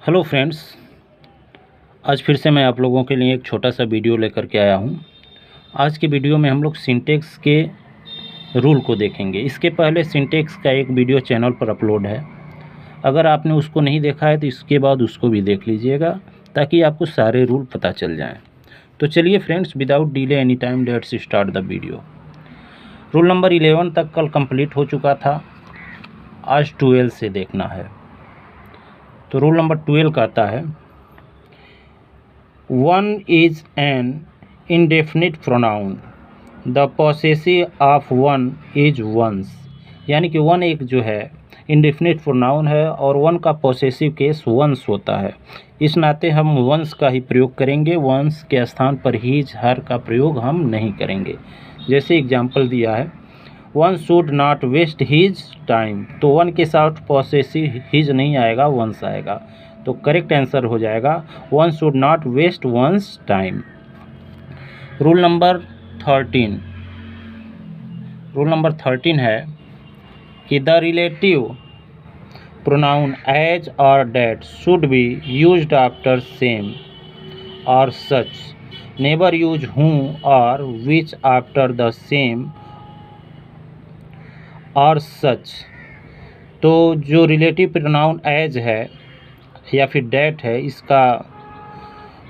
Hello friends, आज फिर से मैं आप लोगों के लिए एक छोटा सा वीडियो लेकर के आया हूँ। आज के वीडियो में हम लोग सिंटेक्स के रूल को देखेंगे। इसके पहले सिंटेक्स का एक वीडियो चैनल पर अपलोड है, अगर आपने उसको नहीं देखा है तो इसके बाद उसको भी देख लीजिएगा ताकि आपको सारे रूल पता चल जाएं। तो चलिए friends, without delay any time let's start the video. Rule number 11 तक कल कंप्लीट हो चुका था, आज 12 से देखना है। तो रूल नंबर 12 कहता है, one is an indefinite pronoun, the possessive of one is one's. यानी कि वन एक जो है इंडेफिनिट प्रोनाउन है और वन का पॉसेसिव केस वंस होता है। इस नाते हम वंस का ही प्रयोग करेंगे, वंस के स्थान पर हीज हर का प्रयोग हम नहीं करेंगे। जैसे एग्जाम्पल दिया है, one should not waste his time, तो वन के साथ पॉसेसिव हीज नहीं आएगा, वंस आएगा। तो करेक्ट आंसर हो जाएगा one should not waste one's time. Rule number 13 है कि द रिलेटिव प्रोनाउन एज और that should be used after same और सच, नेवर यूज हूँ और विच आफ्टर द सेम और सच। तो जो रिलेटिव प्रोनाउन एज है या फिर डेट है, इसका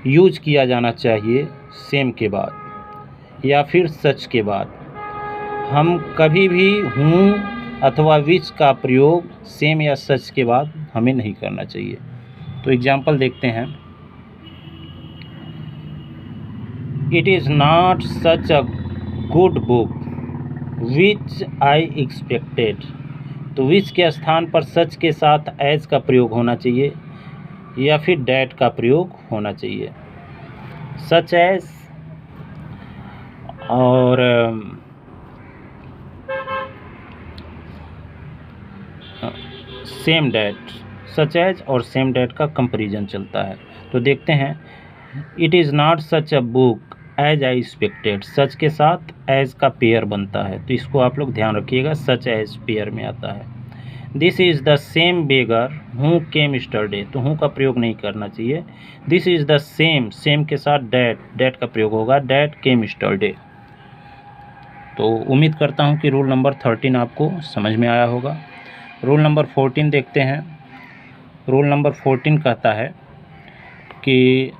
यूज किया जाना चाहिए सेम के बाद या फिर सच के बाद। हम कभी भी हूँ अथवा विच का प्रयोग सेम या सच के बाद हमें नहीं करना चाहिए। तो एग्जाम्पल देखते हैं, it is not such a good book which I expected. तो विच के स्थान पर सच के साथ एज का प्रयोग होना चाहिए या फिर डैट का प्रयोग होना चाहिए। सच एज और सेम डैट, सच एज और सेम डैट का कंपैरिजन चलता है। तो देखते हैं, it is not such a book as I expected, such के साथ एज का पेयर बनता है, तो इसको आप लोग ध्यान रखिएगा, सच एज पेयर में आता है। दिस इज़ द सेम बेगर हूँ केम स्टरडे, तो हूँ का प्रयोग नहीं करना चाहिए। This is the same, same के साथ डैट, डैट का प्रयोग होगा, डैट केम स्टरडे। तो उम्मीद करता हूँ कि रूल नंबर 13 आपको समझ में आया होगा। रूल नंबर 14 देखते हैं। रूल नंबर 14 कहता है कि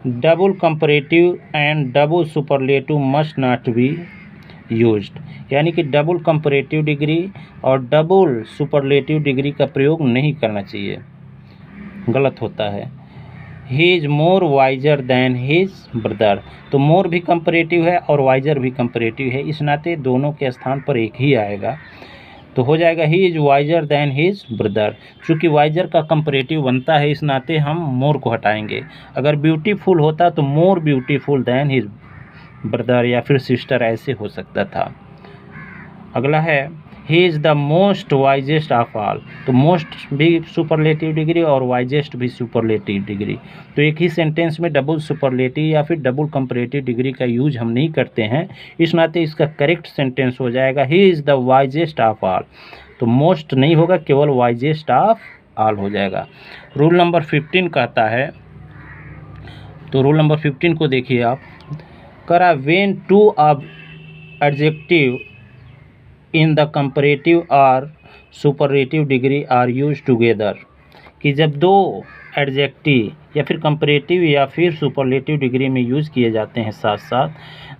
double comparative and double superlative must not be used. यानी कि डबल कंपैरेटिव डिग्री और डबल सुपरलेटिव डिग्री का प्रयोग नहीं करना चाहिए, गलत होता है। He is more wiser than his brother, तो मोर भी कंपैरेटिव है और वाइजर भी कंपैरेटिव है, इस नाते दोनों के स्थान पर एक ही आएगा, तो हो जाएगा he is wiser than his brother. चूँकि वाइजर का कंपैरेटिव बनता है, इस नाते हम मोर को हटाएंगे। अगर ब्यूटीफुल होता तो more beautiful than his brother या फिर सिस्टर, ऐसे हो सकता था। अगला है, he is the most wisest of all, तो मोस्ट भी सुपरलेटिव डिग्री और वाइजेस्ट भी सुपरलेटिव डिग्री, तो एक ही सेंटेंस में डबल सुपरलेटिव या फिर डबल कंपैरेटिव डिग्री का यूज हम नहीं करते हैं, इस नाते इसका करेक्ट सेंटेंस हो जाएगा he is the wisest of all. तो मोस्ट नहीं होगा, केवल वाइजेस्ट ऑफ ऑल हो जाएगा। रूल नंबर 15 कहता है, तो रूल नंबर 15 को देखिए आप, करा when two of adjective in the comparative और superlative degree are use together, कि जब दो एडजेक्टिव या फिर कंपैरेटिव या फिर सुपरलेटिव डिग्री में यूज किए जाते हैं साथ साथ,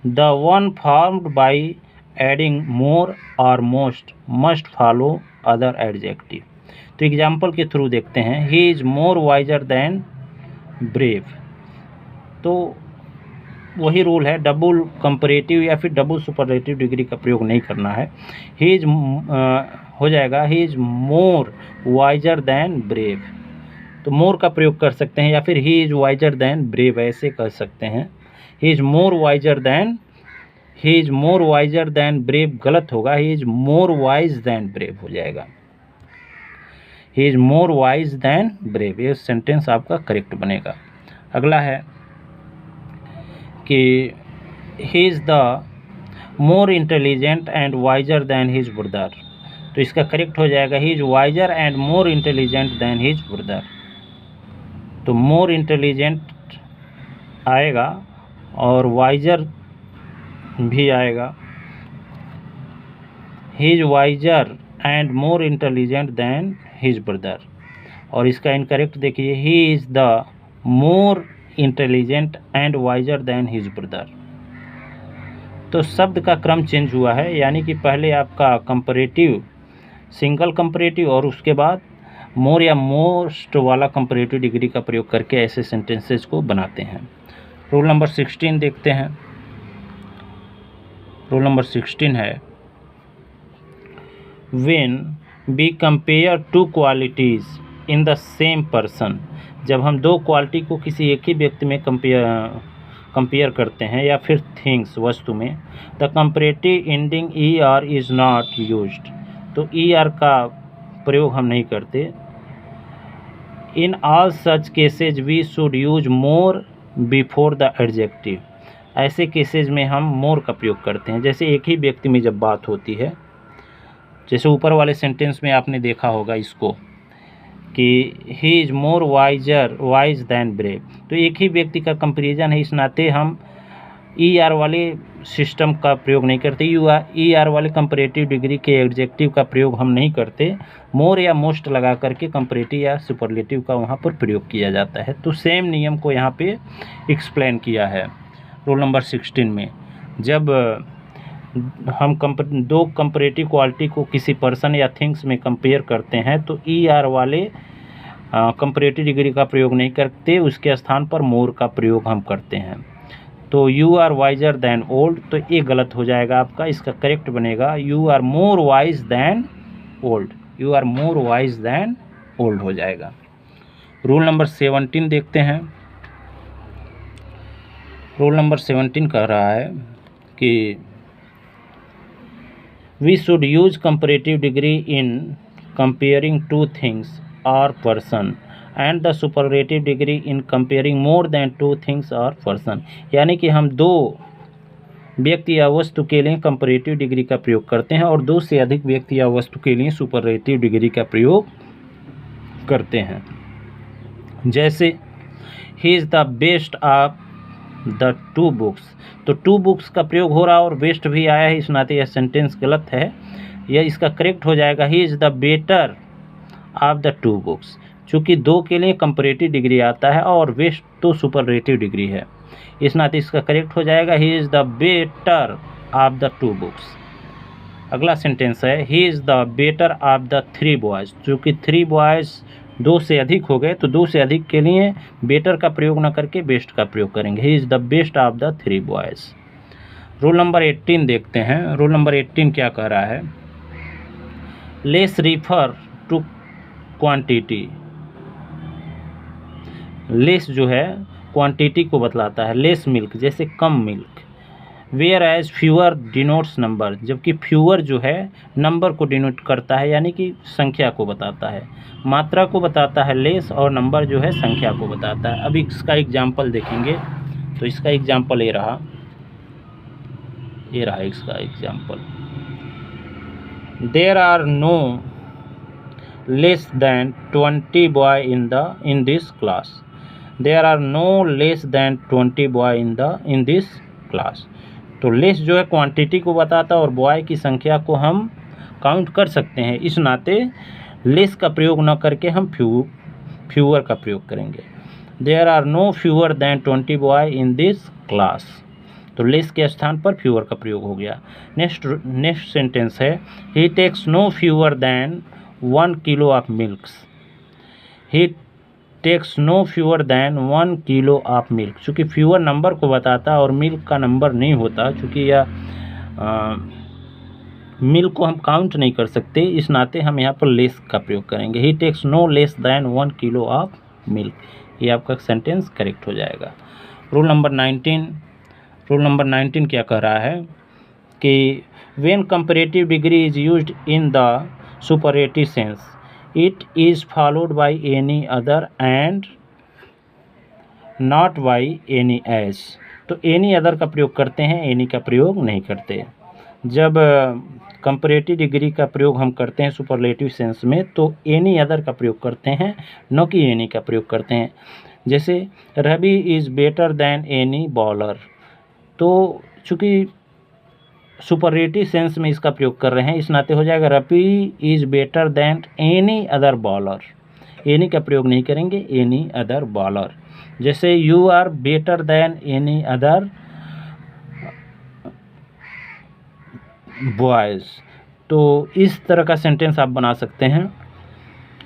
the one formed by adding more और most must follow other adjective. तो एग्जाम्पल के थ्रू देखते हैं, he is more wiser than brave, तो वही रूल है, डबल कंपैरेटिव या फिर डबल सुपरलेटिव डिग्री का प्रयोग नहीं करना है। ही इज हो जाएगा he is more wiser than brave, तो मोर का प्रयोग कर सकते हैं या फिर he is wiser than brave, ऐसे कर सकते हैं। He is more wiser than brave गलत होगा, he is more wise than brave हो जाएगा। He is more wise than brave, ये सेंटेंस आपका करेक्ट बनेगा। अगला है कि he is the more intelligent and wiser than his brother, तो इसका करेक्ट हो जाएगा he is wiser and more intelligent than his brother. तो मोर इंटेलिजेंट आएगा और वाइजर भी आएगा। He is wiser and more intelligent than his brother. और इसका इनकरेक्ट देखिए, he is the more intelligent and wiser than his brother. तो शब्द का क्रम चेंज हुआ है, यानी कि पहले आपका कंपैरेटिव, सिंगल कंपैरेटिव, और उसके बाद मोर या मोस्ट वाला कंपैरेटिव डिग्री का प्रयोग करके ऐसे सेंटेंसेस को बनाते हैं। रूल नंबर 16 देखते हैं। रूल नंबर 16 है, when we compare two qualities in the same person. जब हम दो क्वालिटी को किसी एक ही व्यक्ति में कंपेयर करते हैं या फिर थिंग्स, वस्तु में, the comparative ending E R is not used. तो ई आर का प्रयोग हम नहीं करते। In all such cases we should use more before the adjective. ऐसे केसेज में हम मोर का प्रयोग करते हैं। जैसे एक ही व्यक्ति में जब बात होती है, जैसे ऊपर वाले सेंटेंस में आपने देखा होगा इसको कि he is more wise than brave. तो एक ही व्यक्ति का कंपेरिजन है, इस नाते हम ई आर वाले सिस्टम का प्रयोग नहीं करते। ई आर वाले कंपैरेटिव डिग्री के एडजेक्टिव का प्रयोग हम नहीं करते। मोर या मोस्ट लगा करके कंपैरेटिव या सुपरलेटिव का वहाँ पर प्रयोग किया जाता है। तो सेम नियम को यहाँ पे एक्सप्लेन किया है रूल नंबर 16 में। जब हम दो कंपैरेटिव क्वालिटी को किसी पर्सन या थिंग्स में कंपेयर करते हैं तो ई आर वाले कंपैरेटिव डिग्री का प्रयोग नहीं करते, उसके स्थान पर मोर का प्रयोग हम करते हैं। तो you are wiser than old, तो ये गलत हो जाएगा आपका। इसका करेक्ट बनेगा you are more wise than old. You are more wise than old हो जाएगा। रूल नंबर 17 देखते हैं। रूल नंबर 17 कह रहा है कि we should use comparative degree in comparing two things और person and the superlative degree in comparing more than two things और पर्सन। यानी कि हम दो व्यक्ति या वस्तु के लिए कंपैरेटिव डिग्री का प्रयोग करते हैं और दो से अधिक व्यक्ति या वस्तु के लिए सुपरलेटिव डिग्री का प्रयोग करते हैं। जैसे he is the best of the two books. तो टू बुक्स का प्रयोग हो रहा और बेस्ट भी आया है, इस नाते यह सेंटेंस गलत है। यह इसका करेक्ट हो जाएगा he is the better of the two books. चूँकि दो के लिए कंपैरेटिव डिग्री आता है और बेस्ट तो सुपरलेटिव डिग्री है, इस नाते इसका करेक्ट हो जाएगा he is the better of the two books. अगला सेंटेंस है he is the better of the three boys. चूँकि थ्री बॉयज़ दो से अधिक हो गए तो दो से अधिक के लिए बेटर का प्रयोग न करके बेस्ट का प्रयोग करेंगे। ही is the best of the three boys. Rule number 18 देखते हैं। रूल नंबर 18 क्या कह रहा है, less refer to quantity. Less जो है क्वांटिटी को बतलाता है, लेस मिल्क जैसे कम milk. Whereas fewer denotes number, जबकि फ्यूअर जो है नंबर को डिनोट करता है, यानी कि संख्या को बताता है। मात्रा को बताता है लेस और नंबर जो है संख्या को बताता है। अभी इसका एग्जाम्पल देखेंगे तो इसका एग्जाम्पल ये रहा इसका example, there are no less than 20 boy in this class. There are no less than 20 boy in this class. तो लेस जो है क्वांटिटी को बताता है और बॉय की संख्या को हम काउंट कर सकते हैं, इस नाते लेस का प्रयोग न करके हम फ्यूअर का प्रयोग करेंगे। There are no fewer than 20 boy in this class. तो लेस के स्थान पर फ्यूअर का प्रयोग हो गया। नेक्स्ट सेंटेंस है he takes no fewer than 1 kilo of milks. He takes no fewer than 1 kilo of milk. चूँकि फ्यूअर नंबर को बताता है और मिल्क का नंबर नहीं होता, चूँकि यह मिल्क को हम काउंट नहीं कर सकते, इस नाते हम यहाँ पर लेस का प्रयोग करेंगे। He takes no less than 1 kilo of milk. ये आपका सेंटेंस करेक्ट हो जाएगा। Rule number 19। रूल नंबर 19 क्या कह रहा है कि when comparative degree is used in the superlative sense it is followed by any other and not by any as. तो एनी अदर का प्रयोग करते हैं, एनी का प्रयोग नहीं करते। जब कंपैरेटिव डिग्री का प्रयोग हम करते हैं सुपरलेटिव सेंस में तो एनी अदर का प्रयोग करते हैं, न कि एनी का प्रयोग करते हैं। जैसे Ravi is better than any bowler, तो चूँकि सुपरलेटिव सेंस में इसका प्रयोग कर रहे हैं इस नाते हो जाएगा Ravi is better than any other bowler. Any का प्रयोग नहीं करेंगे, एनी अदर बॉलर। जैसे you are better than any other boys, तो इस तरह का सेंटेंस आप बना सकते हैं।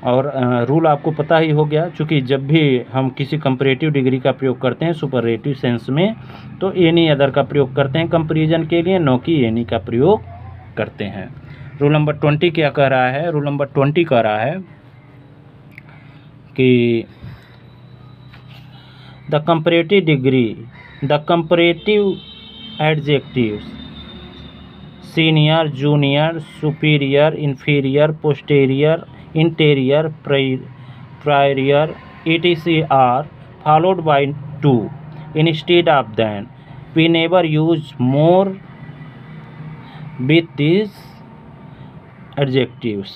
और रूल आपको पता ही हो गया, चूँकि जब भी हम किसी कंपैरेटिव डिग्री का प्रयोग करते हैं सुपरलेटिव सेंस में तो एनी अदर का प्रयोग करते हैं कंपैरिजन के लिए, न कि एनी का प्रयोग करते हैं। रूल नंबर 20 क्या कह रहा है? रूल नंबर 20 कह रहा है कि the comparative degree, the comparative adjectives senior, junior, superior, inferior, posterior, interior, prior, etc. are followed by to instead of than. We never use more with these adjectives.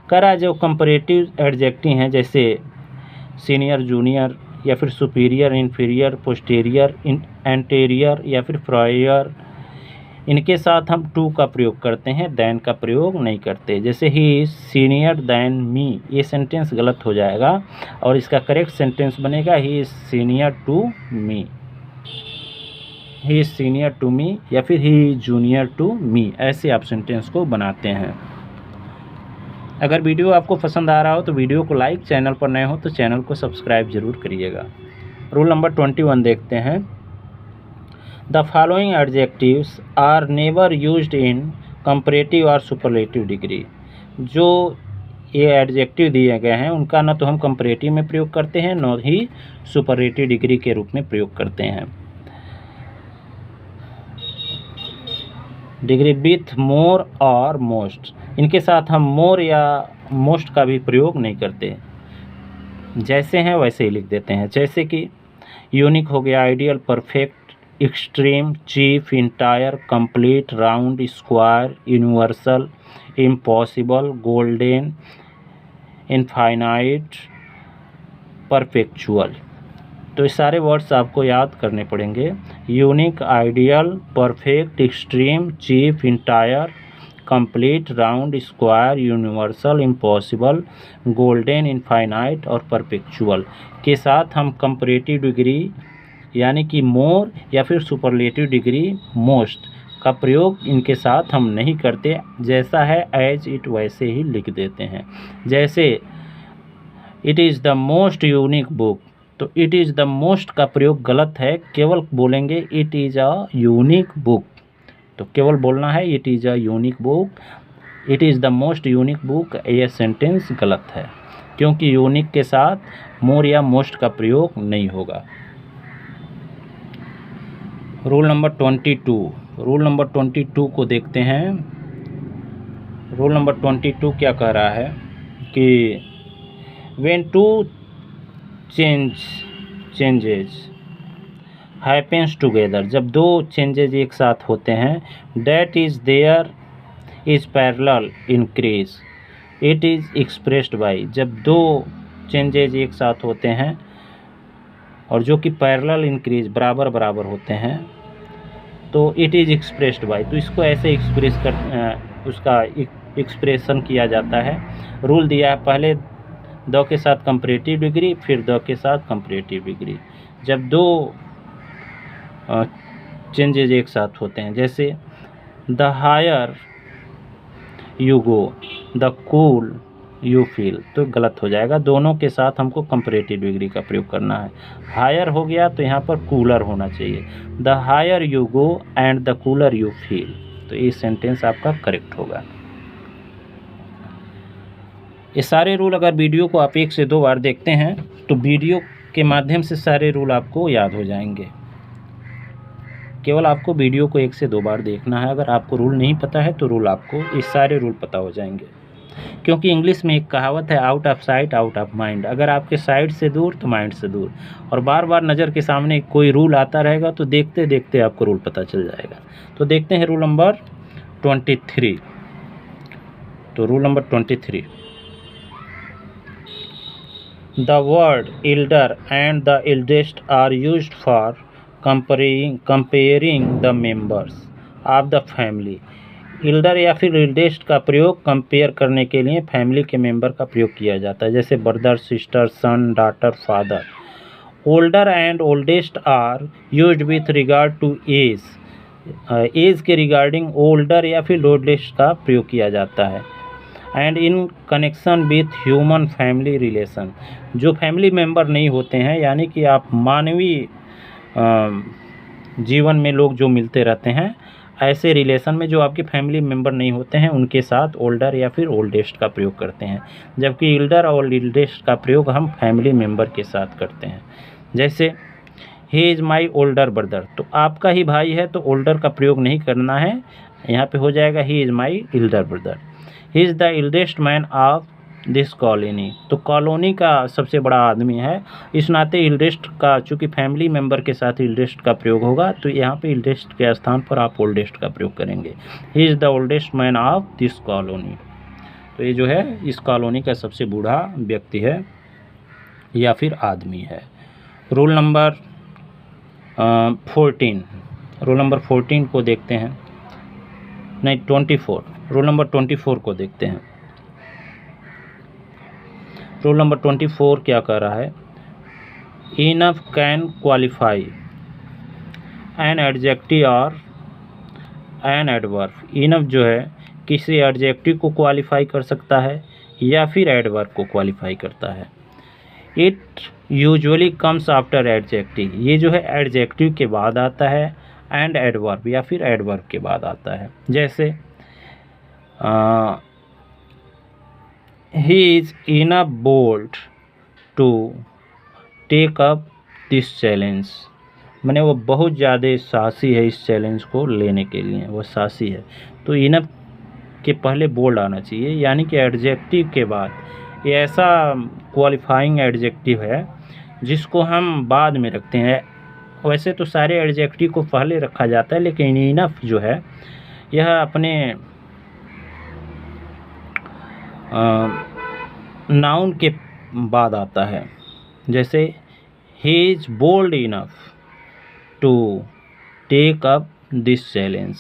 करा जो कंपैरेटिव एडजेक्टिव हैं जैसे senior, junior या फिर superior, inferior, posterior, anterior या फिर prior, इनके साथ हम टू का प्रयोग करते हैं, दैन का प्रयोग नहीं करते। जैसे ही इज सीनियर दैन मी, ये सेंटेंस गलत हो जाएगा और इसका करेक्ट सेंटेंस बनेगा he is senior to me, he is senior to me या फिर he is junior to me, ऐसे आप सेंटेंस को बनाते हैं। अगर वीडियो आपको पसंद आ रहा हो तो वीडियो को लाइक, चैनल पर नए हो तो चैनल को सब्सक्राइब जरूर करिएगा। रूल नंबर 21 देखते हैं। The following adjectives are never used in comparative or superlative degree. जो ये एडजेक्टिव दिए गए हैं उनका न तो हम कंपैरेटिव में प्रयोग करते हैं न ही सुपरलेटिव डिग्री के रूप में प्रयोग करते हैं। डिग्री विथ मोर और मोस्ट, इनके साथ हम मोर या मोस्ट का भी प्रयोग नहीं करते, जैसे हैं वैसे ही लिख देते हैं। जैसे कि यूनिक हो गया, ideal, perfect, extreme, chief, entire, complete, round, square, universal, impossible, golden, infinite, perpetual. तो ये सारे वर्ड्स आपको याद करने पड़ेंगे। Unique, ideal, perfect, extreme, chief, entire, complete, round, square, universal, impossible, golden, infinite और परफेक्चुअल के साथ हम कंपैरेटिव डिग्री यानी कि मोर या फिर सुपरलेटिव डिग्री मोस्ट का प्रयोग इनके साथ हम नहीं करते, जैसा है एज इट वैसे ही लिख देते हैं। जैसे it is the most unique book, तो इट इज़ द मोस्ट का प्रयोग गलत है, केवल बोलेंगे it is a unique book. तो केवल बोलना है it is a unique book, it is the most unique book, यह सेंटेंस गलत है क्योंकि यूनिक के साथ मोर या मोस्ट का प्रयोग नहीं होगा। रूल नंबर 22, रूल नंबर 22 को देखते हैं। रूल नंबर 22 क्या कह रहा है कि when two changes happens together, जब दो चेंजेज एक साथ होते हैं, that is there is parallel increase, it is expressed by. जब दो चेंजेज एक साथ होते हैं और जो कि पैरेलल इंक्रीज बराबर बराबर होते हैं तो इट इज़ एक्सप्रेस्ड बाय, तो इसको ऐसे एक्सप्रेस कर उसका एक्सप्रेशन किया जाता है। रूल दिया है, पहले द के साथ कंपैरेटिव डिग्री, फिर द के साथ कंपैरेटिव डिग्री। जब दो चेंजेज एक साथ होते हैं, जैसे the higher you go, the cool you feel, तो गलत हो जाएगा। दोनों के साथ हमको कंपैरेटिव डिग्री का प्रयोग करना है। हायर हो गया तो यहाँ पर कूलर होना चाहिए, the higher you go and the cooler you feel, तो ये सेंटेंस आपका करेक्ट होगा। ये सारे रूल अगर वीडियो को आप 1 से 2 बार देखते हैं तो वीडियो के माध्यम से सारे रूल आपको याद हो जाएंगे। केवल आपको वीडियो को 1 से 2 बार देखना है। अगर आपको रूल नहीं पता है तो रूल आपको ये सारे रूल पता हो जाएंगे, क्योंकि इंग्लिश में एक कहावत है, out of sight out of mind. अगर आपके साइड से दूर तो माइंड से दूर, और बार बार नज़र के सामने कोई रूल आता रहेगा तो देखते देखते आपको रूल पता चल जाएगा। तो देखते हैं रूल नंबर 23। तो rule number 23, the word elder and the eldest are used for comparing the members of the family. Elder या फिर एल्डेस्ट का प्रयोग कंपेयर करने के लिए फैमिली के मेंबर का प्रयोग किया जाता है, जैसे brother, sister, son, daughter, father. Older and oldest are used with regard to age. Age के रिगार्डिंग ओल्डर या फिर ओल्डेस्ट का प्रयोग किया जाता है। And in connection with human family relation, जो फैमिली मेंबर नहीं होते हैं, यानी कि आप मानवीय जीवन में लोग जो मिलते रहते हैं, ऐसे रिलेशन में जो आपके फैमिली मेंबर नहीं होते हैं, उनके साथ ओल्डर या फिर ओल्डेस्ट का प्रयोग करते हैं। जबकि एल्डर और एल्डेस्ट का प्रयोग हम फैमिली मेंबर के साथ करते हैं। जैसे he is my older brother, तो आपका ही भाई है तो ओल्डर का प्रयोग नहीं करना है, यहाँ पे हो जाएगा he is my elder brother. He is the eldest man of this colony, तो कॉलोनी का सबसे बड़ा आदमी है, इस नाते एल्डेस्ट का चूँकि फैमिली मेंबर के साथ एल्डेस्ट का प्रयोग होगा, तो यहाँ पे एल्डेस्ट के स्थान पर आप ओल्डेस्ट का प्रयोग करेंगे। ही is the oldest man of this colony, तो ये जो है इस कॉलोनी का सबसे बूढ़ा व्यक्ति है या फिर आदमी है। रूल नंबर 14, रूल नंबर 14 को देखते हैं, नहीं 24, रूल नंबर 24 को देखते हैं। रूल नंबर 24 क्या कह रहा है, enough can qualify an adjective और एन एडवर्ब। इनफ जो है किसी एडजेक्टिव को क्वालिफाई कर सकता है या फिर एडवर्ब को क्वालिफाई करता है। It usually comes after adjective, ये जो है एडजेक्टिव के बाद आता है, एंड एडवर्ब या फिर एडवर्ब के बाद आता है। जैसे he is enough bold to take up this challenge, माने वो बहुत ज़्यादा साहसी है इस चैलेंज को लेने के लिए, वो साहसी है। तो इनफ के पहले बोल्ड आना चाहिए, यानी कि एडजेक्टिव के बाद। ये ऐसा क्वालिफाइंग एडजेक्टिव है जिसको हम बाद में रखते हैं। वैसे तो सारे एडजेक्टिव को पहले रखा जाता है, लेकिन इनफ जो है यह अपने नाउन के बाद आता है। जैसे he is bold enough to take up this challenge,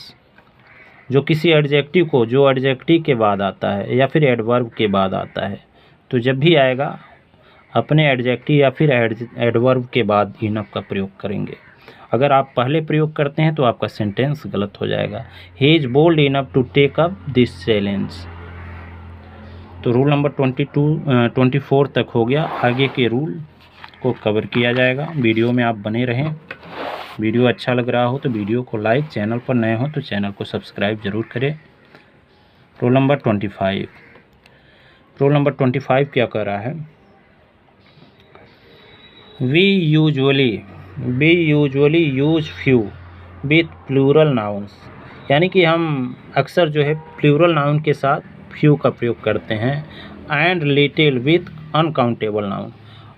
जो किसी एडजेक्टिव को, जो एडजेक्टिव के बाद आता है या फिर एडवर्ब के बाद आता है, तो जब भी आएगा अपने एडजेक्टिव या फिर एडवर्ब के बाद इनफ का प्रयोग करेंगे। अगर आप पहले प्रयोग करते हैं तो आपका सेंटेंस गलत हो जाएगा। He is bold enough to take up this challenge. तो रूल नंबर 24 तक हो गया, आगे के रूल को कवर किया जाएगा। वीडियो में आप बने रहें। वीडियो अच्छा लग रहा हो तो वीडियो को लाइक, चैनल पर नए हो तो चैनल को सब्सक्राइब जरूर करें। रूल नंबर 25, रूल नंबर 25 क्या कह रहा है, we usually use few with plural nouns, यानी कि हम अक्सर जो है प्लूरल नाउन के साथ फ्यू का प्रयोग करते हैं। And little with uncountable noun,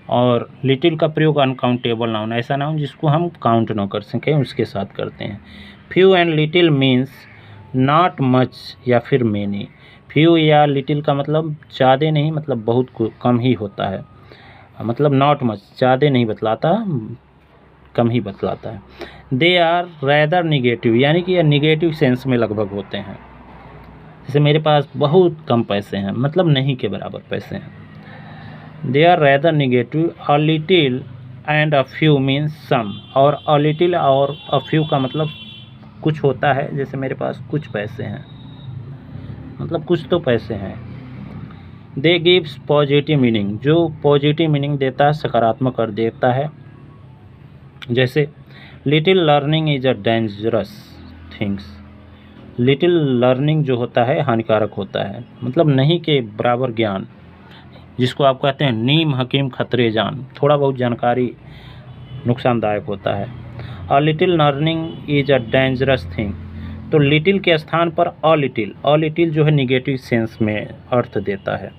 और लिटिल का प्रयोग अनकाउंटेबल नाउन, ऐसा नाउन जिसको हम काउंट ना कर सकें, उसके साथ करते हैं। Few and little means not much या फिर मेनी। फ्यू या लिटिल का मतलब ज़्यादा नहीं, मतलब बहुत कम ही होता है, मतलब नॉट मच ज़्यादा नहीं बतलाता, कम ही बतलाता है। दे आर रैदर निगेटिव, यानी कि यह निगेटिव सेंस में लगभग होते हैं। जैसे मेरे पास बहुत कम पैसे हैं, मतलब नहीं के बराबर पैसे हैं। They are rather negative. A little and a few means some, और अ लिटिल और अ फ्यू का मतलब कुछ होता है। जैसे मेरे पास कुछ पैसे हैं, मतलब कुछ तो पैसे हैं। दे गिव्स पॉजिटिव मीनिंग, जो पॉजिटिव मीनिंग देता है, सकारात्मक अर्थ देता है। जैसे little learning is a dangerous things, little learning जो होता है हानिकारक होता है, मतलब नहीं के बराबर ज्ञान, जिसको आप कहते हैं नीम हकीम खतरे जान, थोड़ा बहुत जानकारी नुकसानदायक होता है। A little learning is a dangerous thing, तो लिटिल के स्थान पर अ लिटिल जो है निगेटिव सेंस में अर्थ देता है,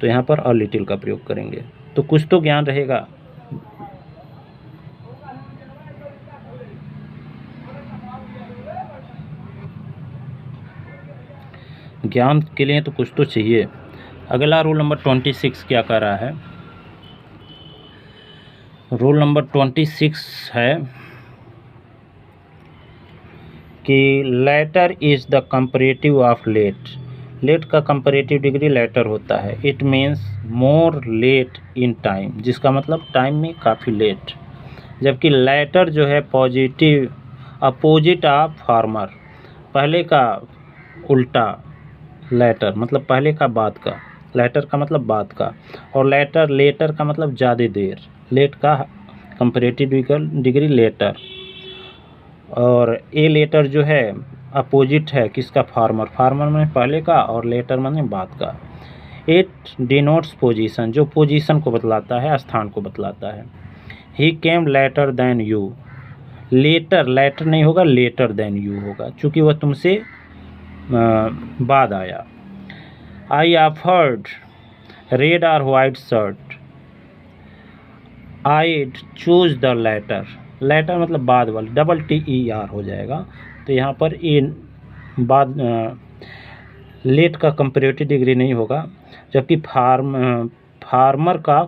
तो यहाँ पर अ लिटिल का प्रयोग करेंगे, तो कुछ तो ज्ञान रहेगा। ज्ञान के लिए तो कुछ तो चाहिए। अगला रूल नंबर 26 क्या कर रहा है? रूल नंबर 26 है कि later is the comparative of late. Late का कंपैरेटिव डिग्री लेटर होता है। It means more late in time, जिसका मतलब टाइम में काफ़ी लेट। जबकि लेटर जो है पॉजिटिव अपोजिट ऑफ फार्मर, पहले का उल्टा लेटर मतलब पहले का बाद का, लेटर का मतलब बाद का, और लेटर का मतलब ज़्यादा देर। लेट का कंपैरेटिव डिग्री लेटर, और ए लेटर जो है अपोजिट है किसका? फार्मर। फार्मर में पहले का और लेटर में बाद का। इट डिनोट्स पोजीशन, जो पोजीशन को बतलाता है, स्थान को बतलाता है। He came later than you, later नहीं होगा, लेटर देन यू होगा, चूँकि वह तुमसे बाद आया। आई ऑफर्ड रेड और white shirt, I'd choose the latter. Latter मतलब बाद वाली, डबल TER हो जाएगा। तो यहाँ पर ए बाद लेट का कंपैरेटिव डिग्री नहीं होगा, जबकि फार्मर का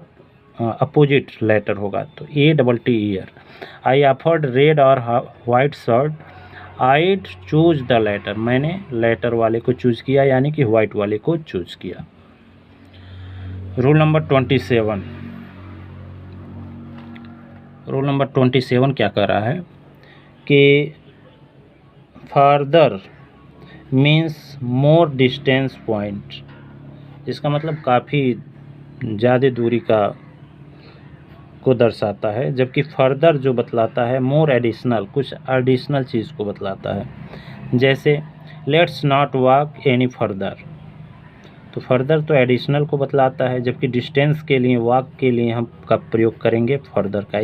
अपोजिट लेटर होगा, तो ATTER। आई ऑफर्ड रेड और white shirt, I'd choose the latter, मैंने लेटर वाले को चूज किया, यानी कि वाइट वाले को चूज किया। Rule number 27। रूल नंबर 27 क्या कर रहा है कि further means more distance point, इसका मतलब काफ़ी ज़्यादा दूरी को दर्शाता है। जबकि फर्दर जो बतलाता है मोर एडिशनल, कुछ एडिशनल चीज़ को बतलाता है। जैसे let's not walk any further, तो फर्दर तो एडिशनल को बतलाता है, जबकि डिस्टेंस के लिए, वॉक के लिए हम का प्रयोग करेंगे फर्दर का,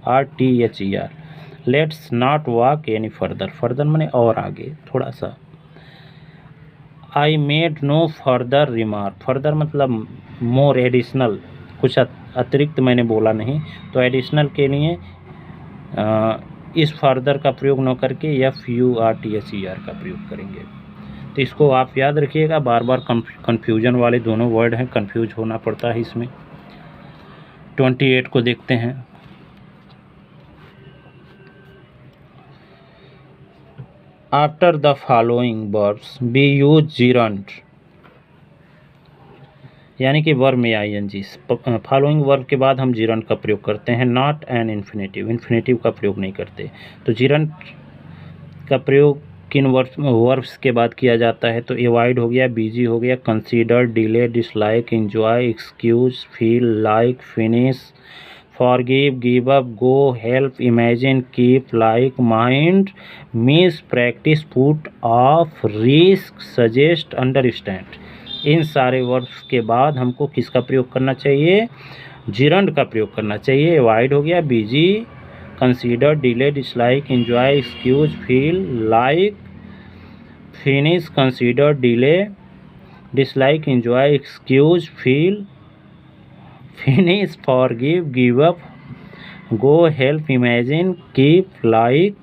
FARTHER। Let's not walk any further, further माने और आगे थोड़ा सा। I made no further remark, further मतलब मोर एडिशनल, कुछ अतिरिक्त मैंने बोला नहीं, तो एडिशनल के लिए इस फर्दर का प्रयोग न करके FURTHER का प्रयोग करेंगे। तो इसको आप याद रखिएगा, बार बार कन्फ्यूजन वाले दोनों वर्ड हैं, कन्फ्यूज होना पड़ता है इसमें। 28 को देखते हैं। After the following verbs be use gerund, यानी कि वर्ब में ING। फॉलोइंग वर्ब के बाद हम जिरंट का प्रयोग करते हैं, नॉट एन इन्फिनेटिव, इन्फिनेटिव का प्रयोग नहीं करते। तो जिरंट का प्रयोग किन वर्ब्स के बाद किया जाता है? तो एवॉइड हो गया, बीजी हो गया, consider, delay, dislike, enjoy, excuse, feel, like, finish, forgive, give up, go, help, imagine, keep, like, mind, miss, practise, put off, risk, suggest, understand. इन सारे वर्ब्स के बाद हमको किसका प्रयोग करना चाहिए? जिरंट का प्रयोग करना चाहिए। एवॉइड हो गया, busy, consider, delay, dislike, enjoy, excuse, feel, like, finish, consider, delay, dislike, enjoy, excuse, feel, finish, forgive, give up, go, help, imagine, keep, like,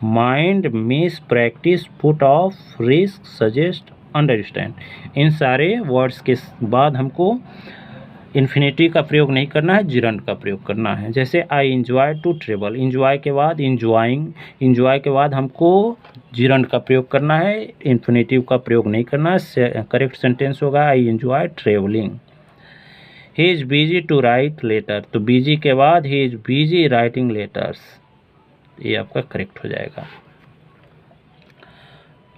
mind, miss, practise, put off, risk, suggest, understand. इन सारे words के बाद हमको infinity का प्रयोग नहीं करना है, जिरंट का प्रयोग करना है। जैसे I enjoy to travel, enjoy के बाद इंजॉइंग, इंजॉय के बाद हमको जिरंट का प्रयोग करना है, इन्फिनेटिव का प्रयोग नहीं करना है। करेक्ट सेंटेंस होगा I enjoy travelling. He is busy to write letter, तो बिजी के बाद he is busy writing letters, ये आपका करेक्ट हो जाएगा।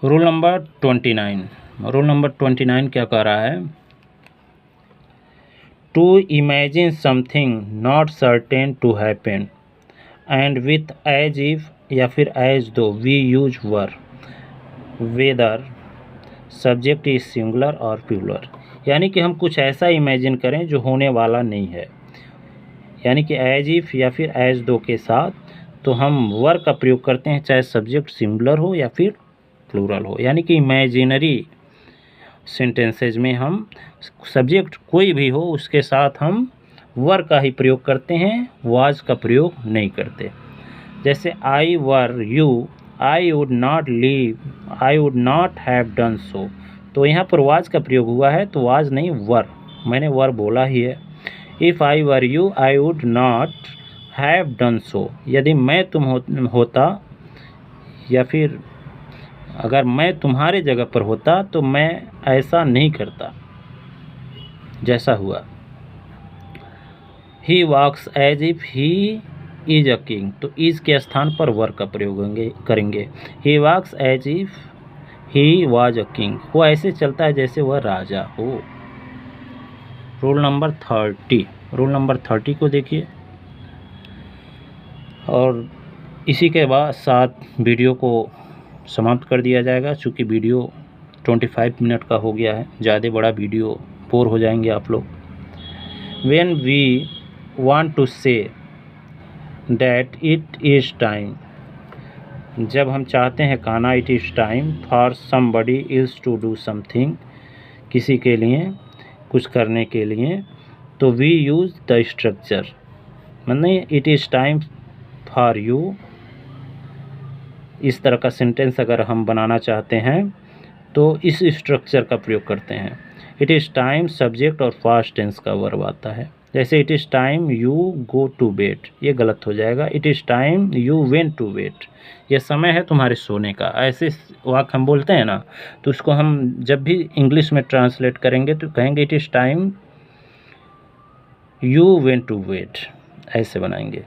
Rule number 29। रूल नंबर 29 क्या कह रहा है? To imagine something not certain to happen and with as if या फिर as though we use were, whether subject is singular और प्लूरल, यानी कि हम कुछ ऐसा इमेजिन करें जो होने वाला नहीं है, यानी कि एज इफ या फिर एज दो के साथ तो हम वर का प्रयोग करते हैं, चाहे सब्जेक्ट सिंगुलर हो या फिर प्लूरल हो। यानी कि इमेजिनरी सेंटेंसेज में हम सब्जेक्ट कोई भी हो उसके साथ हम वर का ही प्रयोग करते हैं, वाज का प्रयोग नहीं करते। जैसे I were you, I would not leave, I would not have done so. तो यहाँ पर वाज का प्रयोग हुआ है, तो वाज नहीं वर, मैंने वर बोला ही है। If I were you I would not have done सो, यदि मैं तुम होता या फिर अगर मैं तुम्हारे जगह पर होता तो मैं ऐसा नहीं करता जैसा हुआ। He walks as if he is a king, तो इज के स्थान पर वर का प्रयोग करेंगे। He walks as if he was a king, वो ऐसे चलता है जैसे वह राजा हो। रूल नंबर 30, रूल नंबर 30 को देखिए और इसी के बाद साथ वीडियो को समाप्त कर दिया जाएगा। चूँकि वीडियो 25 मिनट का हो गया है, ज़्यादा बड़ा वीडियो बोर हो जाएंगे आप लोग। When we want to say that it is time, जब हम चाहते हैं कहना it is time for somebody else to do something, किसी के लिए कुछ करने के लिए, तो we use the structure, मतलब it is time for you, इस तरह का सेंटेंस अगर हम बनाना चाहते हैं तो इस स्ट्रक्चर का प्रयोग करते हैं। इट इज़ टाइम सब्जेक्ट और पास्ट टेंस का वर्ब आता है। जैसे it is time you go to bed, ये गलत हो जाएगा। It is time you went to bed, ये समय है तुम्हारे सोने का। ऐसे वाक्य हम बोलते हैं ना, तो उसको हम जब भी इंग्लिश में ट्रांसलेट करेंगे तो कहेंगे it is time you went to bed, ऐसे बनाएंगे।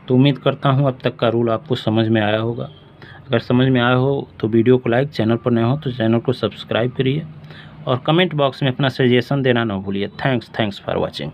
तो उम्मीद करता हूँ अब तक का रूल आपको समझ में आया होगा। अगर समझ में आया हो तो वीडियो को लाइक, चैनल पर नए हो तो चैनल को सब्सक्राइब करिए और कमेंट बॉक्स में अपना सजेशन देना ना भूलिए। Thanks for watching.